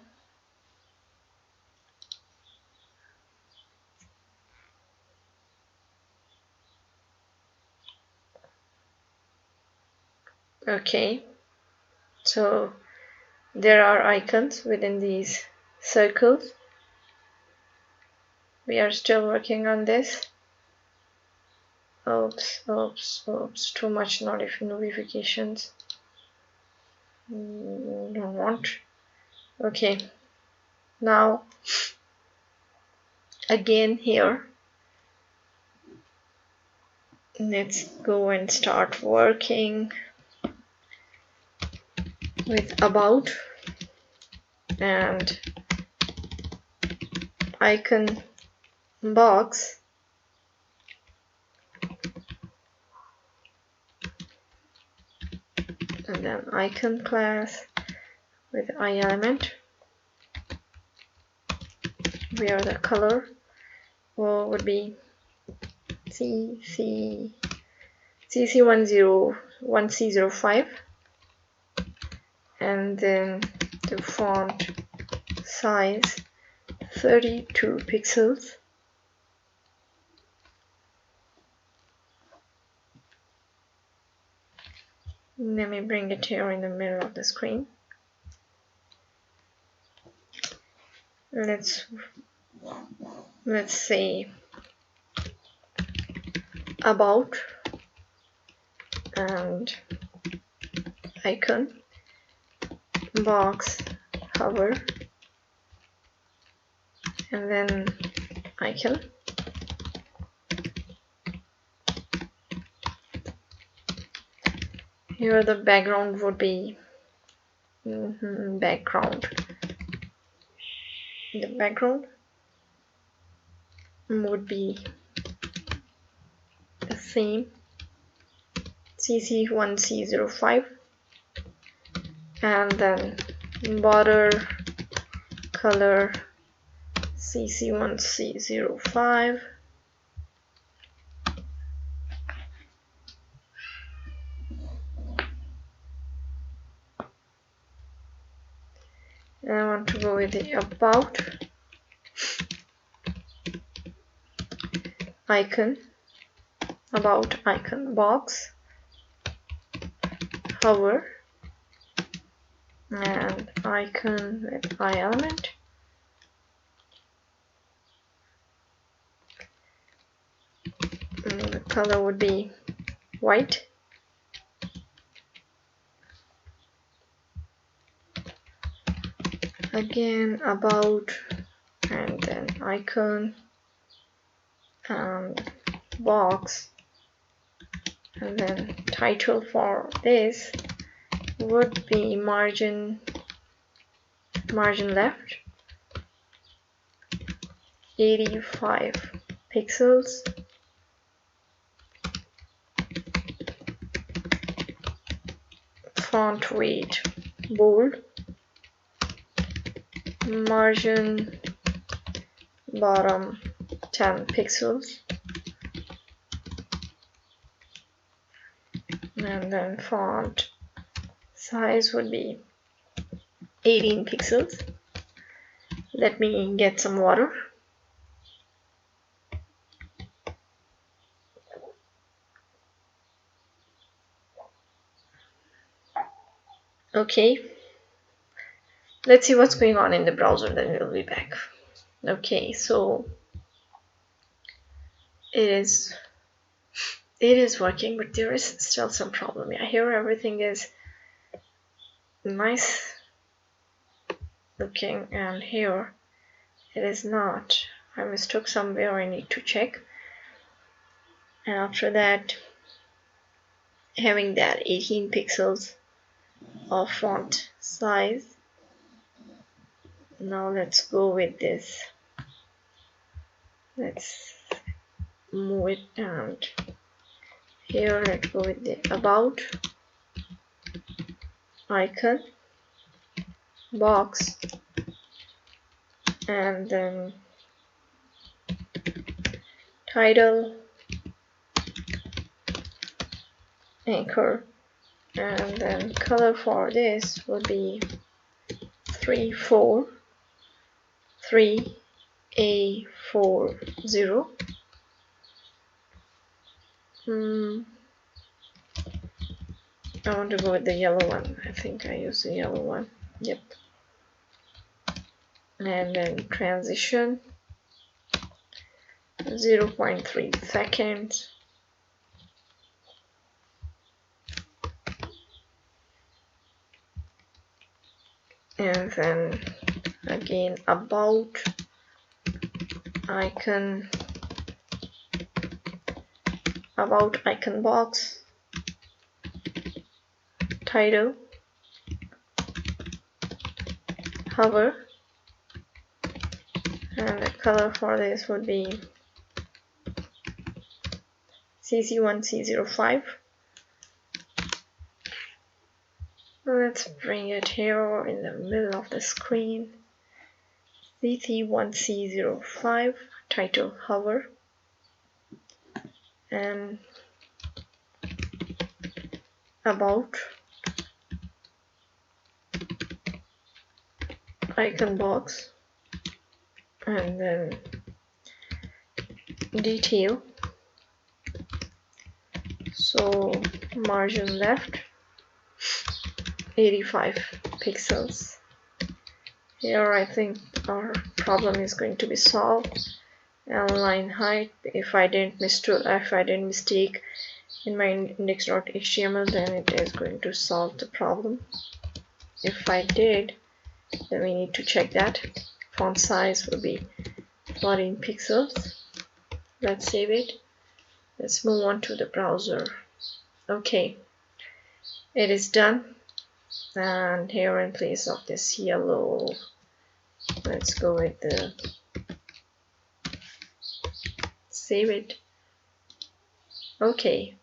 Speaker 1: Okay, so there are icons within these circles. We are still working on this. Oops, too much notifications. Don't want. Okay, now again here, let's go and start working with about, and icon box, and then icon class with iElement, where the color would be CC1C05, and then the font size 32 pixels. Let me bring it here in the middle of the screen. Let's say about, and icon box hover, and then icon. Here the background would be background. The background would be the same, CC1C05, and then border color CC1C05, and I want to go with the about icon box, hover, and icon with I element, and the color would be white, again about, and then icon and box, and then title for this would be margin left 85 pixels, font weight bold, margin bottom 10 pixels, and then font size would be 18 pixels. Let me get some water. Okay, let's see what's going on in the browser, then we'll be back. Okay, so it is working, but there is still some problem. Yeah, here everything is nice looking, and here it is not. I mistook somewhere, I need to check. And after that, having that 18 pixels of font size. Now let's go with this. Let's move it, and here let's go with the about icon box, and then title, anchor, and then color for this would be 343A40. I want to go with the yellow one. I think I use the yellow one. Yep. And then transition 0.3 seconds. And then again about icon box, title, hover, and the color for this would be CC1C05. Let's bring it here in the middle of the screen. CC1C05, title, hover, and about icon box, and then detail. So margin left 85 pixels. Here I think our problem is going to be solved. And line height, if I didn't mistake in my index.html, then it is going to solve the problem. If I did, then we need to check that. Font size will be 14 pixels. Let's save it. Let's move on to the browser. Okay, it is done. And here in place of this yellow, let's go with the save it. Okay,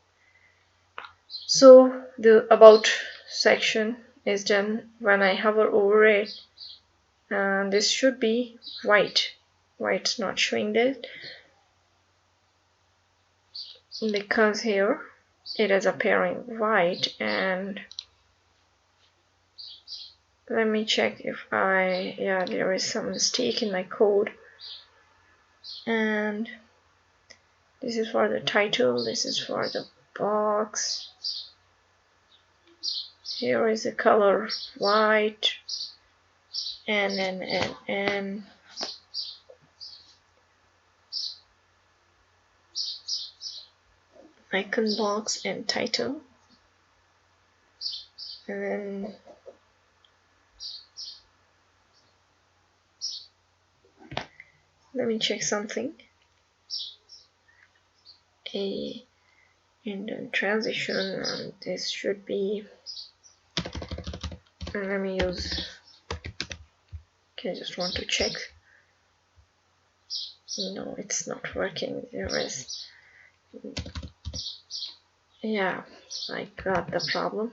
Speaker 1: So the about section is done. When I hover over it, and this should be white. Why it's not showing this? Because here it is appearing white, and let me check if there is some mistake in my code. And this is for the title, this is for the box. Here is the color white, and icon box and title. And then let me check something. A indent transition, and this should be, and let me use, okay, I just want to check. No, it's not working. There is, yeah, I got the problem.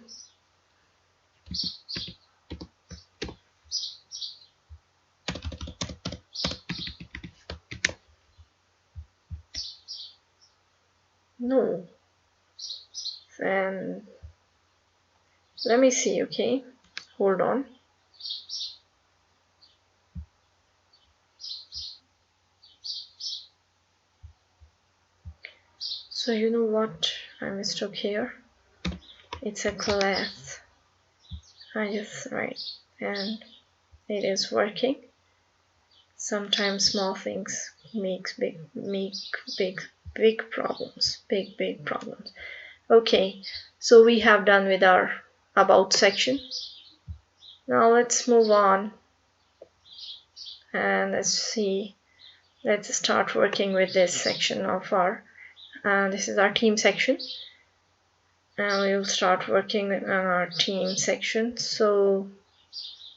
Speaker 1: No, then let me see. Okay, hold on. So you know what I mistook here? It's a class. I just write, and it is working. Sometimes small things make big problems. Big problems. Okay, so we have done with our about section. Now let's move on, and let's start working with this section of our, this is our team section, and we will start working on our team section. So,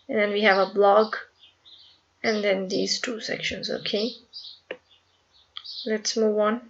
Speaker 1: and then we have a blog, and then these two sections. Okay, let's move on.